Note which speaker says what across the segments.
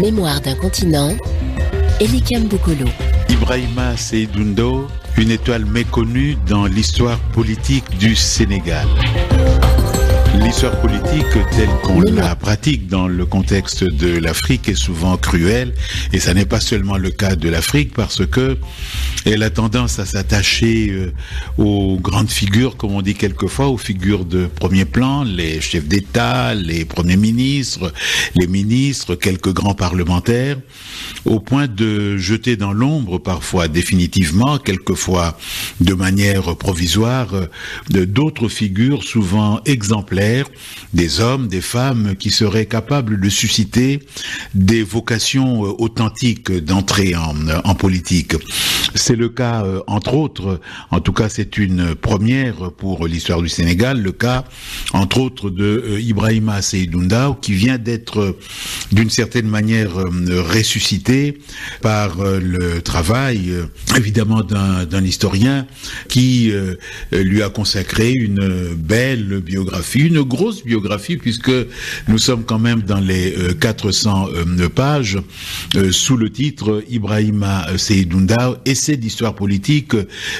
Speaker 1: Mémoire d'un continent, Elikam Bokolo.
Speaker 2: Ibrahima Seydou Ndaw, une étoile méconnue dans l'histoire politique du Sénégal. L'histoire politique telle qu'on la pratique dans le contexte de l'Afrique est souvent cruelle, et ça n'est pas seulement le cas de l'Afrique parce que elle a tendance à s'attacher aux grandes figures, comme on dit quelquefois, aux figures de premier plan, les chefs d'État, les premiers ministres, les ministres, quelques grands parlementaires, au point de jeter dans l'ombre, parfois définitivement, quelquefois de manière provisoire, d'autres figures souvent exemplaires, des hommes, des femmes qui seraient capables de susciter des vocations authentiques d'entrer en politique. C'est le cas, entre autres, en tout cas c'est une première pour l'histoire du Sénégal, le cas, entre autres, de Ibrahima Seydou Ndaw, qui vient d'être, d'une certaine manière, ressuscité par le travail, évidemment, d'un historien qui lui a consacré une belle biographie, une grosse biographie, puisque nous sommes quand même dans les 400 pages, sous le titre Ibrahima Seydou Ndaw, essai d'histoire politique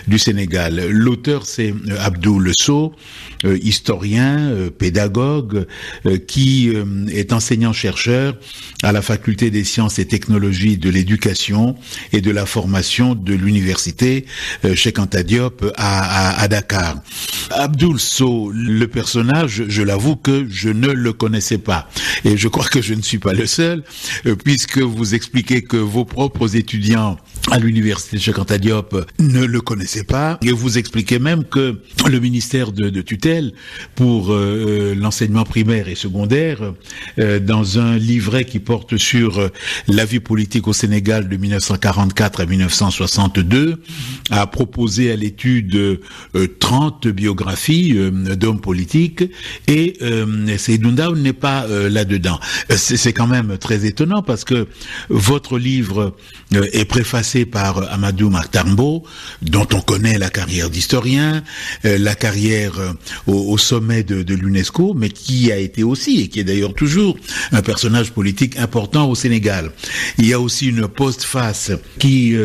Speaker 2: du Sénégal. L'auteur, c'est Abdoul Sow, historien, pédagogue, qui est enseignant-chercheur à la faculté des sciences et technologies de l'éducation et de la formation de l'université Cheikh Anta Diop à Dakar. Abdoul Sow, le personnage, je l'avoue que je ne le connaissais pas. Et je crois que je ne suis pas le seul, puisque vous expliquez que vos propres étudiants à l'université Cheikh Anta Diop ne le connaissaient pas. Et vous expliquez même que le ministère de tutelle pour l'enseignement primaire et secondaire, dans un livret qui porte sur la vie politique au Sénégal de 1944 à 1962, a proposé à l'étude 30 biographies d'hommes politiques, et Seydou Ndaw n'est pas là-dedans. C'est quand même très étonnant parce que votre livre est préfacé par Amadou Mahtar Mbow, dont on connaît la carrière d'historien, la carrière au sommet de l'UNESCO, mais qui a été aussi, et qui est d'ailleurs toujours, un personnage politique important au Sénégal. Il y a aussi une postface qui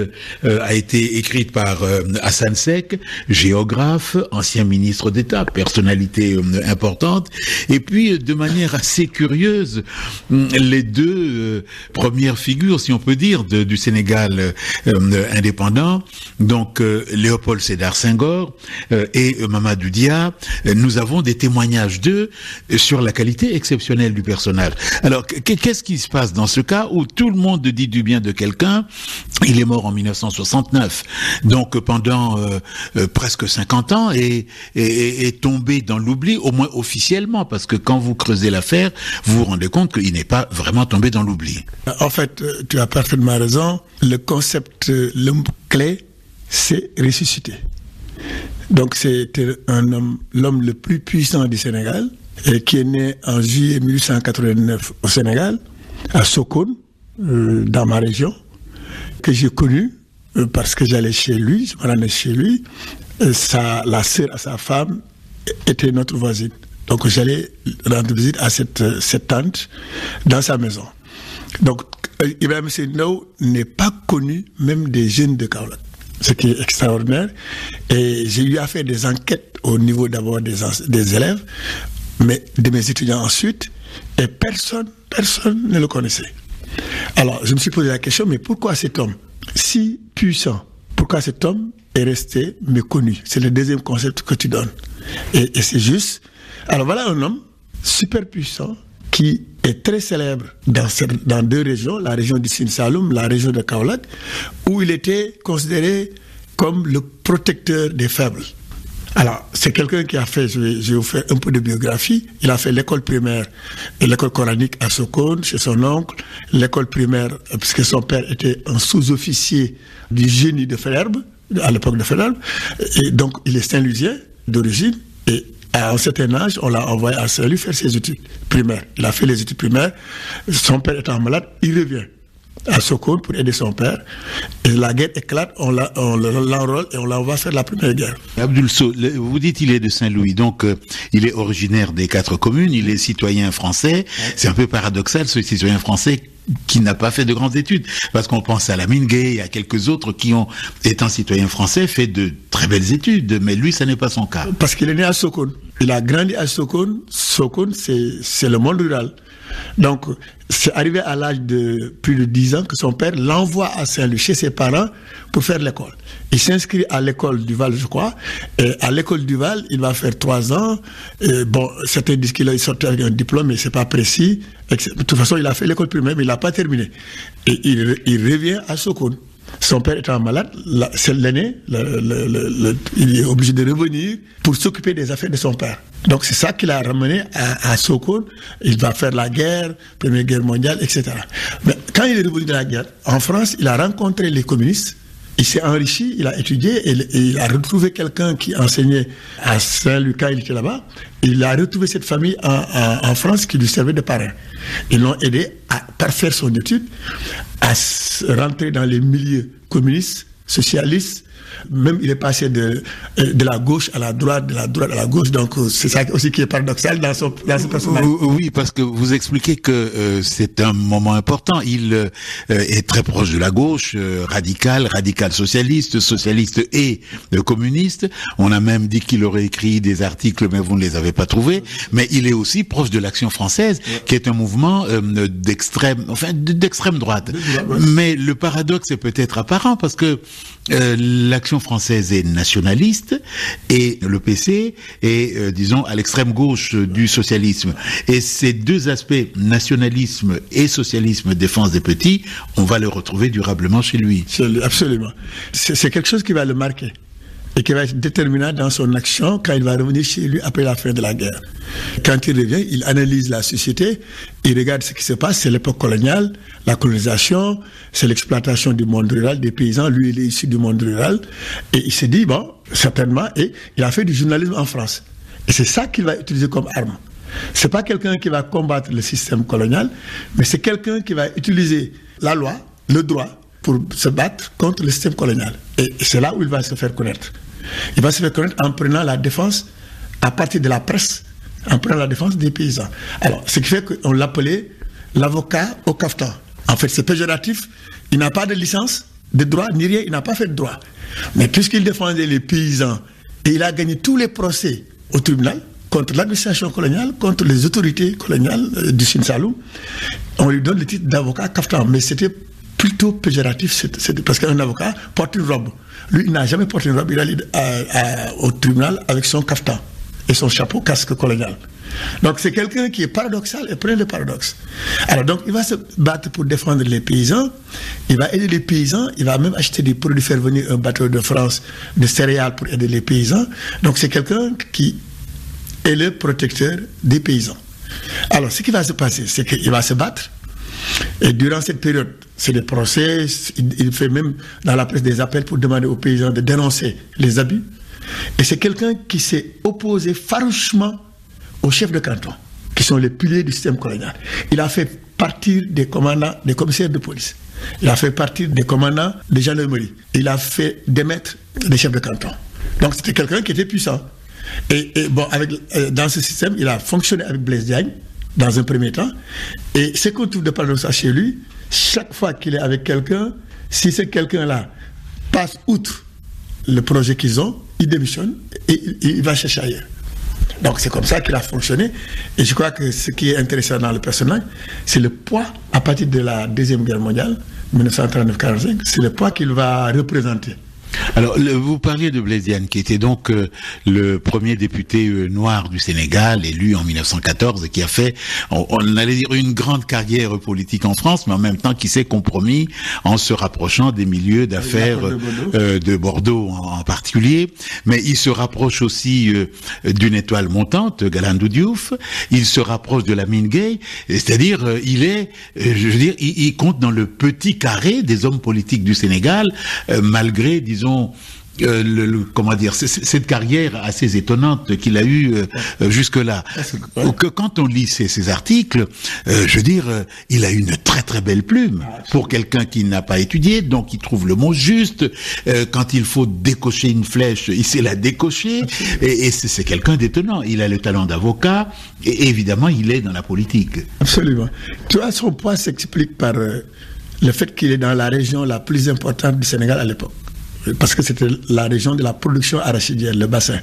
Speaker 2: a été écrite par Hassan Seck, géographe, ancien ministre d'État, personnalité importante, et puis de manière assez curieuse, les deux premières figures, si on peut dire, du Sénégal indépendant, donc Léopold Sédar Senghor et Mamadou Dia, nous avons des témoignages d'eux sur la qualité exceptionnelle du personnage. Alors, qu'est-ce qui se passe dans ce cas où tout le monde dit du bien de quelqu'un? Il est mort en 1969, donc pendant presque 50 ans, et est tombé dans l'oubli, au moins officiellement, parce que quand vous creusez l'affaire, vous vous rendez compte qu'il n'est pas vraiment tombé dans l'oubli.
Speaker 3: En fait, tu as parfaitement raison. Le concept, le clé, c'est ressusciter. Donc c'était l'homme le plus puissant du Sénégal, et qui est né en juillet 1889 au Sénégal, à Sokone, dans ma région, que j'ai connu parce que j'allais chez lui, je me rendais chez lui. La sœur à sa femme était notre voisine. Donc j'allais rendre visite à cette tante dans sa maison. Donc Ibrahima Seydou Ndaw n'est pas connu même des jeunes de Kaolack, ce qui est extraordinaire. Et j'ai eu à faire des enquêtes au niveau d'abord des élèves, mais de mes étudiants ensuite, et personne ne le connaissait. Alors je me suis posé la question, mais pourquoi cet homme si puissant, pourquoi cet homme est resté méconnu? C'est le deuxième concept que tu donnes. Et c'est juste. Alors voilà un homme super puissant qui est très célèbre dans deux régions, la région du Sine Saloum, la région de Kaolack, où il était considéré comme le protecteur des faibles. Alors, c'est quelqu'un qui a fait, je vais vous faire un peu de biographie, il a fait l'école primaire et l'école coranique à Sokone, chez son oncle, l'école primaire, puisque son père était un sous-officier du génie de Faidherbe, à l'époque de Faidherbe, et donc il est Saint-Louisien d'origine, et à un certain âge, on l'a envoyé à Saint-Louis faire ses études primaires. Il a fait les études primaires, son père étant malade, il revient. à Sokone pour aider son père. Et la guerre éclate, on l'enrôle et on l'envoie faire la première guerre.
Speaker 2: Abdoul Sow, vous dites qu'il est de Saint-Louis, donc il est originaire des 4 communes, il est citoyen français. C'est un peu paradoxal, ce citoyen français qui n'a pas fait de grandes études, parce qu'on pense à Lamine Gueye, à quelques autres qui ont, étant citoyen français, fait de très belles études, mais lui, ça n'est pas son cas.
Speaker 3: Parce qu'il est né à Sokone. Il a grandi à Sokone. Sokone, c'est le monde rural. Donc, c'est arrivé à l'âge de plus de 10 ans que son père l'envoie à Saint-Louis chez ses parents pour faire l'école. Il s'inscrit à l'école du Val, je crois. Et à l'école du Val, il va faire 3 ans. Et bon, certains disent qu'il a sorti avec un diplôme, mais c'est pas précis. De toute façon, il a fait l'école primaire, mais il n'a pas terminé. Et il revient à Sokone. Son père étant malade, c'est l'aîné, il est obligé de revenir pour s'occuper des affaires de son père. Donc c'est ça qui l'a ramené à Sokone. Il va faire la guerre, Première Guerre mondiale, etc. Mais quand il est revenu de la guerre, en France, il a rencontré les communistes. Il s'est enrichi, il a étudié, et il a retrouvé quelqu'un qui enseignait à Saint-Louis quand il était là-bas. Il a retrouvé cette famille en France qui lui servait de parrain. Ils l'ont aidé à parfaire son étude, à rentrer dans les milieux communistes, socialistes. Même il est passé de la gauche à la droite, de la droite à la gauche. Donc c'est ça aussi qui est paradoxal dans son personnage.
Speaker 2: Oui, parce que vous expliquez que c'est un moment important. Il est très proche de la gauche, radical socialiste et communiste. On a même dit qu'il aurait écrit des articles, mais vous ne les avez pas trouvés. Mais il est aussi proche de l'Action française, qui est un mouvement d'extrême droite. Mais le paradoxe est peut-être apparent, parce que l'Action française est nationaliste et le PC est, disons, à l'extrême gauche du socialisme. Et ces deux aspects, nationalisme et socialisme, défense des petits, on va le retrouver durablement chez lui.
Speaker 3: Absolument. C'est quelque chose qui va le marquer et qui va être déterminant dans son action quand il va revenir chez lui après la fin de la guerre. Quand il revient, il analyse la société, il regarde ce qui se passe, c'est l'époque coloniale, la colonisation, c'est l'exploitation du monde rural, des paysans. Lui, il est issu du monde rural. Et il s'est dit, bon, certainement, et il a fait du journalisme en France. Et c'est ça qu'il va utiliser comme arme. C'est pas quelqu'un qui va combattre le système colonial, mais c'est quelqu'un qui va utiliser la loi, le droit, pour se battre contre le système colonial. Et c'est là où il va se faire connaître. Il va se faire connaître en prenant la défense à partir de la presse, en prenant la défense des paysans. Alors, ce qui fait qu'on l'appelait l'avocat au caftan. En fait, c'est péjoratif. Il n'a pas de licence de droit, ni rien, il n'a pas fait de droit. Mais puisqu'il défendait les paysans, et il a gagné tous les procès au tribunal, contre l'administration coloniale, contre les autorités coloniales du Sine Saloum, on lui donne le titre d'avocat caftan. Mais c'était plutôt péjoratif, parce qu'un avocat porte une robe. Lui, il n'a jamais porté une robe, il allait au tribunal avec son caftan et son chapeau casque colonial. Donc c'est quelqu'un qui est paradoxal et plein de paradoxes. Alors donc il va se battre pour défendre les paysans, il va aider les paysans, il va même acheter des produits, faire venir un bateau de France de céréales pour aider les paysans. Donc c'est quelqu'un qui est le protecteur des paysans. Alors ce qui va se passer, c'est qu'il va se battre. Et durant cette période, c'est des procès, il fait même dans la presse des appels pour demander aux paysans de dénoncer les abus. Et c'est quelqu'un qui s'est opposé farouchement aux chefs de canton, qui sont les piliers du système colonial. Il a fait partir des commandants, des commissaires de police. Il a fait partir des commandants de gendarmerie. Il a fait démettre des chefs de canton. Donc c'était quelqu'un qui était puissant. Et bon, dans ce système, il a fonctionné avec Blaise Diagne, dans un premier temps. Et ce qu'on trouve de paradoxal chez lui, chaque fois qu'il est avec quelqu'un, si ce quelqu'un-là passe outre le projet qu'ils ont, il démissionne et il va chercher ailleurs. Donc c'est comme ça qu'il a fonctionné. Et je crois que ce qui est intéressant dans le personnage, c'est le poids, à partir de la Deuxième Guerre mondiale, 1939-45, c'est le poids qu'il va représenter.
Speaker 2: Alors, vous parliez de Blaise Diagne, qui était donc le premier député noir du Sénégal, élu en 1914, et qui a fait, on allait dire, une grande carrière politique en France, mais en même temps qui s'est compromis en se rapprochant des milieux d'affaires de Bordeaux en particulier. Mais il se rapproche aussi d'une étoile montante, Galandou Diouf. Il se rapproche de Lamine Gueye, c'est-à-dire, il compte dans le petit carré des hommes politiques du Sénégal, malgré, disons, comment dire, cette carrière assez étonnante qu'il a eue jusque-là. Que quand on lit ces articles, je veux dire, il a une très très belle plume pour quelqu'un qui n'a pas étudié, donc il trouve le mot juste. Quand il faut décocher une flèche, il sait la décocher, et c'est quelqu'un d'étonnant. Il a le talent d'avocat, et évidemment, il est dans la politique.
Speaker 3: Absolument. Tu vois, son poids s'explique par le fait qu'il est dans la région la plus importante du Sénégal à l'époque. Parce que c'était la région de la production arachidienne, le bassin.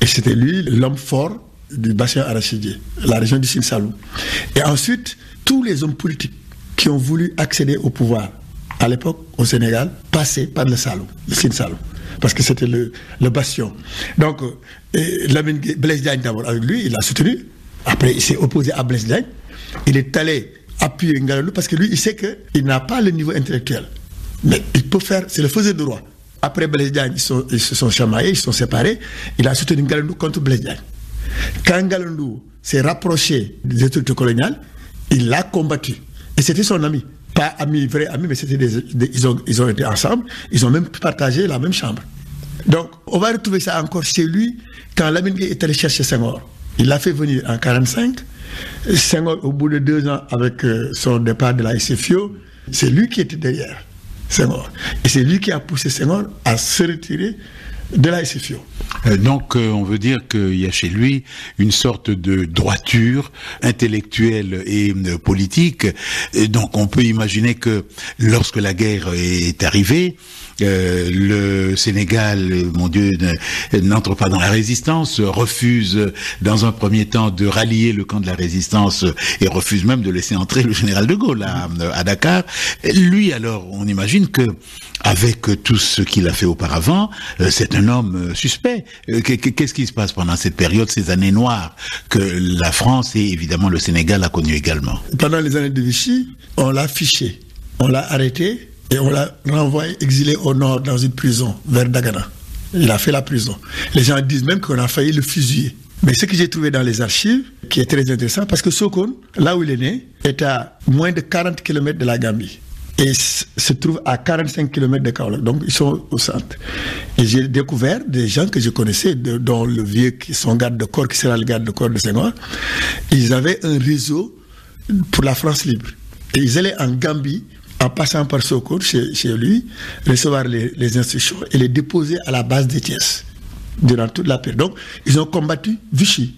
Speaker 3: Et c'était lui l'homme fort du bassin arachidien, la région du Sine Saloum. Et ensuite, tous les hommes politiques qui ont voulu accéder au pouvoir à l'époque au Sénégal passaient par le Saloum, le Sine Saloum. Parce que c'était le bastion. Donc, Blaise Diagne d'abord, avec lui, il l'a soutenu. Après, il s'est opposé à Blaise Diagne. Il est allé appuyer Ngalandou parce que lui, il sait qu'il n'a pas le niveau intellectuel. Mais il peut faire, c'est le faiseur de roi. Après Blaise Diagne, ils se sont chamaillés, ils se sont séparés. Il a soutenu Ngalandou contre Blaise Diagne. Quand Ngalandou s'est rapproché des autorités coloniales, il l'a combattu. Et c'était son ami. Pas ami, vrai ami, mais c'était ils ont été ensemble. Ils ont même partagé la même chambre. Donc, on va retrouver ça encore chez lui quand Lamine Gueye est allé chercher Senghor. Il l'a fait venir en 1945. Senghor, au bout de 2 ans, avec son départ de la SFIO, c'est lui qui était derrière Senghor. Et c'est lui qui a poussé Senghor à se retirer de la SFIO.
Speaker 2: Donc, on veut dire qu'il y a chez lui une sorte de droiture intellectuelle et politique. Et donc, on peut imaginer que lorsque la guerre est arrivée, le Sénégal, mon Dieu, n'entre pas dans la résistance, refuse dans un premier temps de rallier le camp de la résistance et refuse même de laisser entrer le général de Gaulle à Dakar. Lui, alors, on imagine que avec tout ce qu'il a fait auparavant, c'est un homme suspect. Qu'est-ce qui se passe pendant cette période, ces années noires que la France et évidemment le Sénégal a connues également?
Speaker 3: Pendant les années de Vichy, on l'a fiché, on l'a arrêté et on l'a renvoyé, exilé au nord dans une prison vers Dagana. Il a fait la prison. Les gens disent même qu'on a failli le fusiller. Mais ce que j'ai trouvé dans les archives, qui est très intéressant, parce que Sokone, là où il est né, est à moins de 40 km de la Gambie. Et se trouve à 45 km de Kaolack. Donc, ils sont au centre. Et j'ai découvert des gens que je connaissais, dont le vieux, son garde de corps, qui sera le garde de corps de Senghor. Ils avaient un réseau pour la France libre. Et ils allaient en Gambie, en passant par Sokone, chez lui, recevoir les instructions et les déposer à la base des Thiès, durant toute la période. Donc, ils ont combattu Vichy.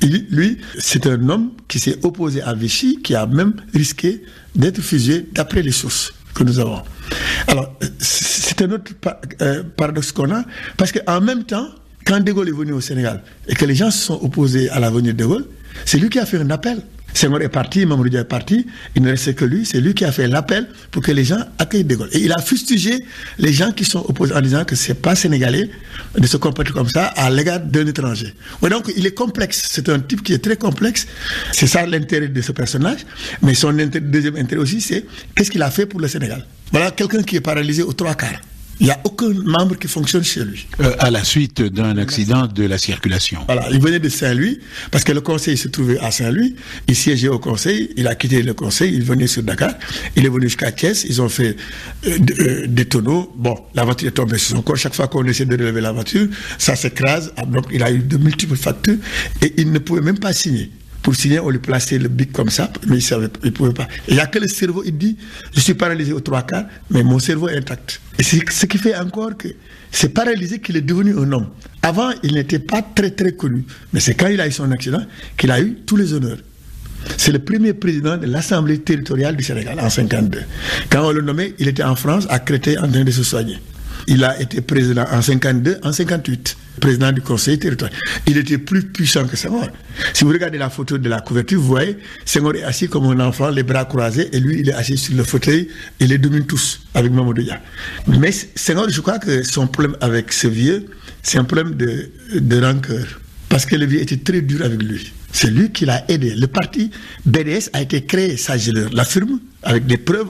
Speaker 3: Et lui, c'est un homme qui s'est opposé à Vichy, qui a même risqué d'être fusillé d'après les sources que nous avons. Alors, c'est un autre paradoxe qu'on a, parce qu'en même temps, quand De Gaulle est venu au Sénégal et que les gens se sont opposés à la venue de De Gaulle, c'est lui qui a fait un appel. Senghor est parti, Mamadou Dia est parti, il ne restait que lui, c'est lui qui a fait l'appel pour que les gens accueillent De Gaulle. Et il a fustigé les gens qui sont opposés en disant que c'est pas sénégalais de se comporter comme ça à l'égard d'un étranger. Ouais, donc il est complexe, c'est un type qui est très complexe, c'est ça l'intérêt de ce personnage, mais son deuxième intérêt aussi, c'est qu'est-ce qu'il a fait pour le Sénégal. Voilà quelqu'un qui est paralysé aux 3 quarts. Il n'y a aucun membre qui fonctionne chez lui.
Speaker 2: À la suite d'un accident de la circulation.
Speaker 3: Voilà, il venait de Saint-Louis, parce que le conseil se trouvait à Saint-Louis. Il siégeait au conseil, il a quitté le conseil, il venait sur Dakar. Il est venu jusqu'à Thiès, ils ont fait des tonneaux. Bon, la voiture est tombée sur son corps. Chaque fois qu'on essaie de relever la voiture, ça s'écrase. Donc il a eu de multiples fractures et il ne pouvait même pas signer. Pour signer, on lui plaçait le bic comme ça, mais il ne pouvait pas. Il n'y a que le cerveau, il dit, je suis paralysé aux 3 quarts, mais mon cerveau est intact. Et c'est ce qui fait encore que c'est paralysé qu'il est devenu un homme. Avant, il n'était pas très très connu, mais c'est quand il a eu son accident qu'il a eu tous les honneurs. C'est le premier président de l'Assemblée territoriale du Sénégal en 1952. Quand on le nommait, il était en France, à Créteil, en train de se soigner. Il a été président en 1952, en 1958, président du conseil territorial. Il était plus puissant que Senghor. Si vous regardez la photo de la couverture, vous voyez, Senghor est assis comme un enfant, les bras croisés, et lui, il est assis sur le fauteuil, il les domine tous, avec Mamadou Dia. Mais Senghor, je crois que son problème avec ce vieux, c'est un problème de rancœur. Parce que le vieux était très dur avec lui. C'est lui qui l'a aidé. Le parti BDS a été créé, ça je l'affirme, avec des preuves,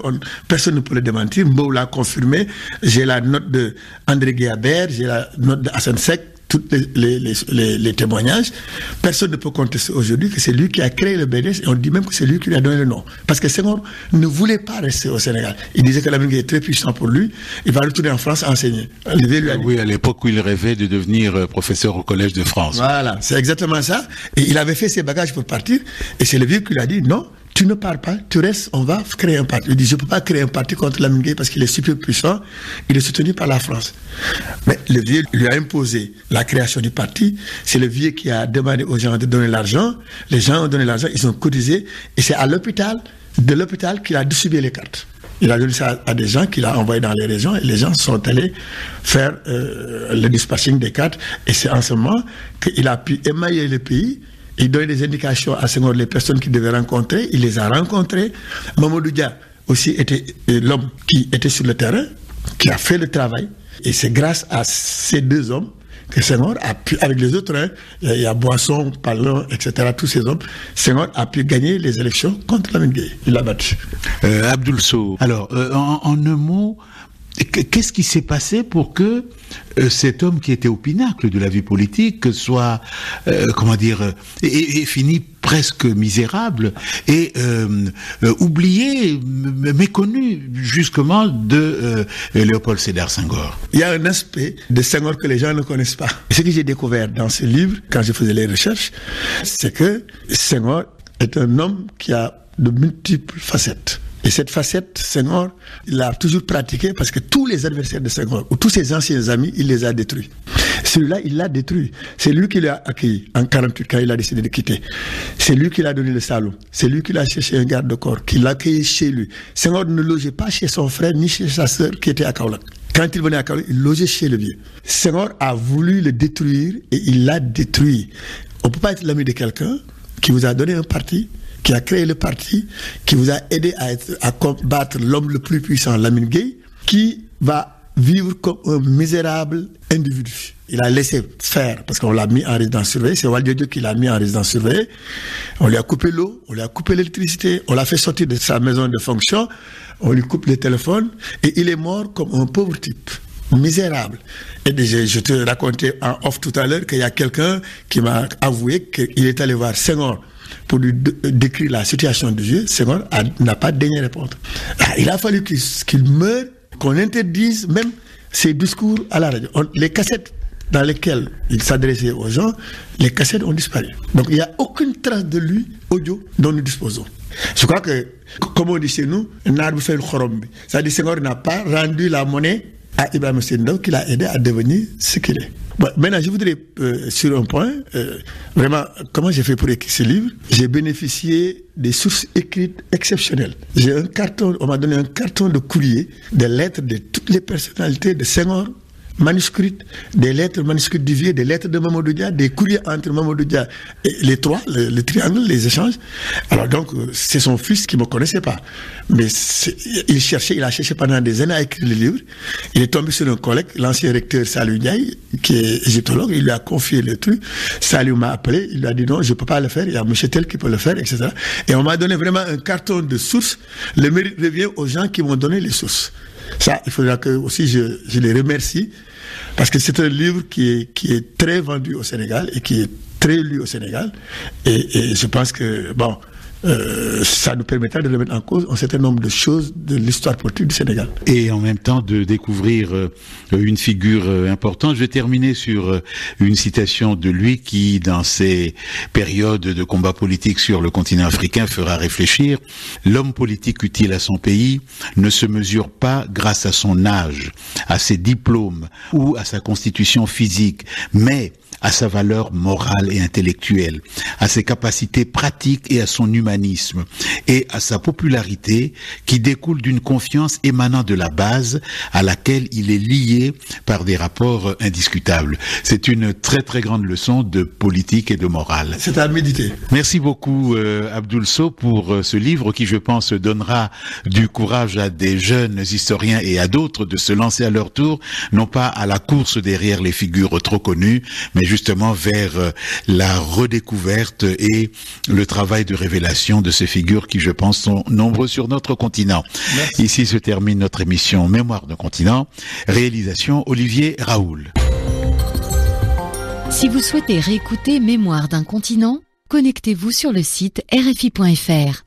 Speaker 3: personne ne peut le démentir. Mbow l'a confirmé, j'ai la note de André Guéabert, j'ai la note de Hassan Seck, tous les témoignages, personne ne peut contester aujourd'hui que c'est lui qui a créé le BNS, et on dit même que c'est lui qui lui a donné le nom. Parce que Senghor ne voulait pas rester au Sénégal. Il disait que Lamine Gueye est très puissant pour lui, il va retourner en France enseigner.
Speaker 2: Oui, à l'époque où il rêvait de devenir professeur au Collège de France.
Speaker 3: Voilà, c'est exactement ça. Et il avait fait ses bagages pour partir, et c'est le vieux qui lui a dit non, tu ne pars pas, tu restes, on va créer un parti. Il dit je ne peux pas créer un parti contre Lamine Gueye parce qu'il est super puissant, il est soutenu par la France. Mais le vieux lui a imposé la création du parti, c'est le vieux qui a demandé aux gens de donner l'argent, les gens ont donné l'argent, ils ont cotisé, et c'est de l'hôpital qu'il a distribué les cartes. Il a donné ça à des gens qu'il a envoyés dans les régions, et les gens sont allés faire le dispatching des cartes, et c'est en ce moment qu'il a pu émailler le pays. Il donnait des indications à Senghor, les personnes qu'il devait rencontrer. Il les a rencontrées. Mamadou Dia aussi était l'homme qui était sur le terrain, qui a fait le travail. Et c'est grâce à ces deux hommes que Senghor a pu, avec les autres, il y a Boisson, Palon, etc., tous ces hommes, Senghor a pu gagner les élections contre Lamine Gueye. Il l'a battu.
Speaker 2: Abdoul Sow, alors, en un mot, qu'est-ce qui s'est passé pour que cet homme qui était au pinacle de la vie politique soit, et fini presque misérable et oublié, méconnu justement de Léopold Sédar Senghor?
Speaker 3: Il y a un aspect de Senghor que les gens ne connaissent pas. Ce que j'ai découvert dans ce livre, quand je faisais les recherches, c'est que Senghor est un homme qui a de multiples facettes. Et cette facette, Senghor, il l'a toujours pratiquée parce que tous les adversaires de Senghor, ou tous ses anciens amis, il les a détruits. Celui-là, il l'a détruit. C'est lui qui l'a accueilli en 48 quand il a décidé de quitter. C'est lui qui l'a donné le Saloum. C'est lui qui l'a cherché un garde-corps, qui l'a accueilli chez lui. Senghor ne logeait pas chez son frère ni chez sa sœur qui était à Kaolack. Quand il venait à Kaolack, il logeait chez le vieux. Senghor a voulu le détruire et il l'a détruit. On ne peut pas être l'ami de quelqu'un qui vous a donné un parti, qui a créé le parti, qui vous a aidé à combattre l'homme le plus puissant, Lamine Gueye, qui va vivre comme un misérable individu. Il a laissé faire, parce qu'on l'a mis en résidence surveillée, c'est Waldio qui l'a mis en résidence surveillée. On lui a coupé l'eau, on lui a coupé l'électricité, on l'a fait sortir de sa maison de fonction, on lui coupe le téléphone, et il est mort comme un pauvre type. Misérable. Et déjà, je te racontais en off tout à l'heure qu'il y a quelqu'un qui m'a avoué qu'il est allé voir Senghor pour lui décrire la situation du vieux. Senghor n'a pas daigné répondre. Il a fallu qu'il meure, qu'on interdise même ses discours à la radio. Les cassettes dans lesquelles il s'adressait aux gens, les cassettes ont disparu. Donc il n'y a aucune trace de lui audio dont nous disposons. Je crois que, comme on dit chez nous, un arbre fait le khorombi. C'est-à-dire que Senghor n'a pas rendu la monnaie à Ibrahima Sendou qui l'a aidé à devenir ce qu'il est. Bon, maintenant, je voudrais, sur un point, vraiment, comment j'ai fait pour écrire ce livre? J'ai bénéficié des sources écrites exceptionnelles. J'ai un carton, on m'a donné un carton de courrier, des lettres de toutes les personnalités de Senghor, manuscrites, des lettres manuscrites du vieux, des lettres de Mamadou Dia, des courriers entre Mamadou Dia et les trois, le triangle, les échanges. Alors donc, c'est son fils qui ne me connaissait pas. Mais il a cherché pendant des années à écrire le livre. Il est tombé sur un collègue, l'ancien recteur Saliou Ndiaye, qui est égyptologue, il lui a confié le truc. Saliou m'a appelé, il lui a dit non, je ne peux pas le faire, il y a monsieur tel qui peut le faire, etc. Et on m'a donné vraiment un carton de sources. Le mérite revient aux gens qui m'ont donné les sources. Ça, il faudra que aussi je les remercie, parce que c'est un livre qui est très vendu au Sénégal et qui est très lu au Sénégal. Et je pense que, bon, ça nous permettra de remettre en cause un certain nombre de choses de l'histoire politique du Sénégal.
Speaker 2: Et en même temps de découvrir une figure importante. Je vais terminer sur une citation de lui qui, dans ces périodes de combat politique sur le continent africain, fera réfléchir. L'homme politique utile à son pays ne se mesure pas grâce à son âge, à ses diplômes ou à sa constitution physique, mais à sa valeur morale et intellectuelle, à ses capacités pratiques et à son humanisme, et à sa popularité qui découle d'une confiance émanant de la base à laquelle il est lié par des rapports indiscutables. C'est une très très grande leçon de politique et de morale.
Speaker 3: C'est à méditer.
Speaker 2: Merci beaucoup Abdoul Sow pour ce livre qui, je pense, donnera du courage à des jeunes historiens et à d'autres de se lancer à leur tour, non pas à la course derrière les figures trop connues, mais justement vers la redécouverte et le travail de révélation de ces figures qui, je pense, sont nombreux sur notre continent. Merci. Ici se termine notre émission Mémoire d'un continent. Réalisation Olivier Raoul.
Speaker 4: Si vous souhaitez réécouter Mémoire d'un continent, connectez-vous sur le site rfi.fr.